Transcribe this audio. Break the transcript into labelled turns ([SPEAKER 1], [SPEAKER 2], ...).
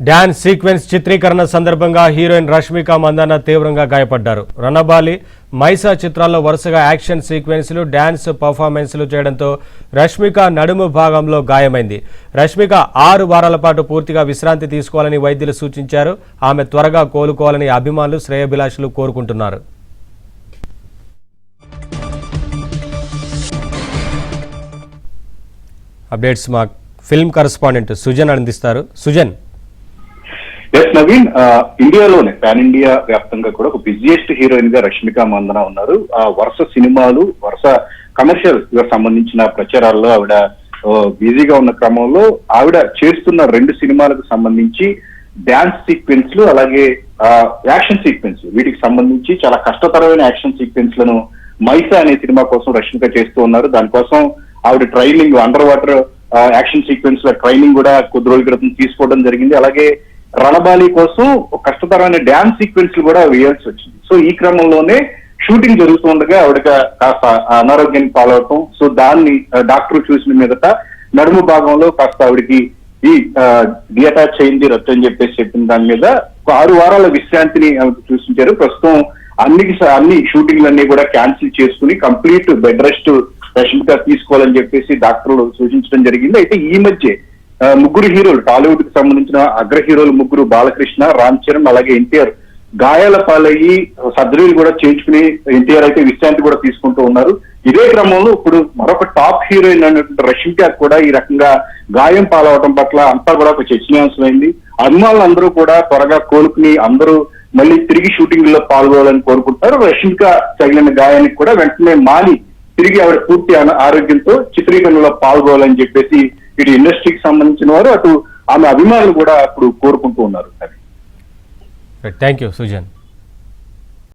[SPEAKER 1] Dance sequence చిత్రీకరణ సందర్భంగా heroine Rashmika Mandanna తీవ్రంగా గాయపడ్డారు. రణబాలి, మైసా చిత్రాల్లో వరుసగా యాక్షన్ సీక్వెన్స్లు, డాన్స్ పర్ఫార్మెన్స్లు చేయడంతో రష్మిక నడుము భాగంలో గాయమైంది. రష్మిక 6 వారాల పాటు పూర్తిగా విశ్రాంతి తీసుకోవాలని వైద్యులు సూచించారు. ఆమె త్వరగా కోలుకోవాలని అభిమానులు, శ్రేయోభిలాషులు కోరుకుంటున్నారు. అప్డేట్స్ మా ఫిల్మ్ కరెస్పాండెంట్ సుజన్ అందిస్తారు. సుజన్.
[SPEAKER 2] ఎస్ నవీన్, ఇండియాలోనే పాన్ ఇండియా వ్యాప్తంగా కూడా ఒక బిజియెస్ట్ హీరోయిన్ గా రష్మిక మందన ఉన్నారు. వరుస సినిమాలు, వరుస కమర్షియల్ గా సంబంధించిన ప్రచారాల్లో ఆవిడ బిజీగా ఉన్న క్రమంలో ఆవిడ చేస్తున్న 2 సినిమాలకు సంబంధించి డాన్స్ సీక్వెన్స్లు, అలాగే యాక్షన్ సీక్వెన్స్, వీటికి సంబంధించి చాలా కష్టతరమైన యాక్షన్ సీక్వెన్స్ లను మైసా అనే సినిమా కోసం రష్మిక చేస్తూ ఉన్నారు. దానికోసం ఆవిడ training, under water action sequence లో ట్రైనింగ్ కూడా కొద్ది రోజుల క్రితం తీసుకోవడం జరిగింది. అలాగే రణబాలి కోసం కష్టతరమైన డాన్స్ సీక్వెన్స్ కూడా వేయాల్సి వచ్చింది. సో ఈ క్రమంలోనే షూటింగ్ జరుగుతుండగా ఆవిడ కాస్త అనారోగ్యాన్ని పాలవటం, సో దాన్ని డాక్టర్ చూసిన మీదట నడుము భాగంలో కాస్త ఆవిడకి ఈ డిఅటాచ్ అయింది రక్తం అని చెప్పేసి చెప్పిన దాని మీద 6 వారాల విశ్రాంతిని ఆమెకు సూచించారు. ప్రస్తుతం అన్ని షూటింగ్లన్నీ కూడా క్యాన్సిల్ చేసుకుని కంప్లీట్ బెడ్ రెస్ట్ రష్మిక తీసుకోవాలని చెప్పేసి డాక్టర్లు సూచించడం జరిగింది. అయితే ఈ మధ్య 3 హీరోలు, టాలీవుడ్ కి సంబంధించిన అగ్ర హీరోలు 3, బాలకృష్ణ, రామ్ చరణ్, అలాగే ఎన్టీఆర్ గాయాల పాలయ్యి సర్జరీలు కూడా చేయించుకుని ఎన్టీఆర్ అయితే విశ్రాంతి కూడా తీసుకుంటూ ఉన్నారు. ఇదే క్రమంలో ఇప్పుడు మరొక టాప్ హీరోయిన్ అయినటువంటి రష్మిక కూడా ఈ రకంగా గాయం పాలవటం పట్ల అంతా కూడా ఒక చర్చనీయాంశమైంది. అభిమానులు అందరూ కూడా త్వరగా కోలుకుని అందరూ మళ్ళీ తిరిగి షూటింగ్ లో పాల్గొనాలని కోరుకుంటారు. రష్మిక తగిలిన గాయానికి కూడా వెంటనే మాని తిరిగి ఆవిడ పూర్తి ఆరోగ్యంతో చిత్రీకరణలో పాల్గొనాలని చెప్పేసి ఇటు ఇండస్ట్రీకి సంబంధించిన వారు, అటు ఆమె అభిమానులు కూడా ఇప్పుడు కోరుకుంటూ ఉన్నారు.
[SPEAKER 1] Thank you Sujan.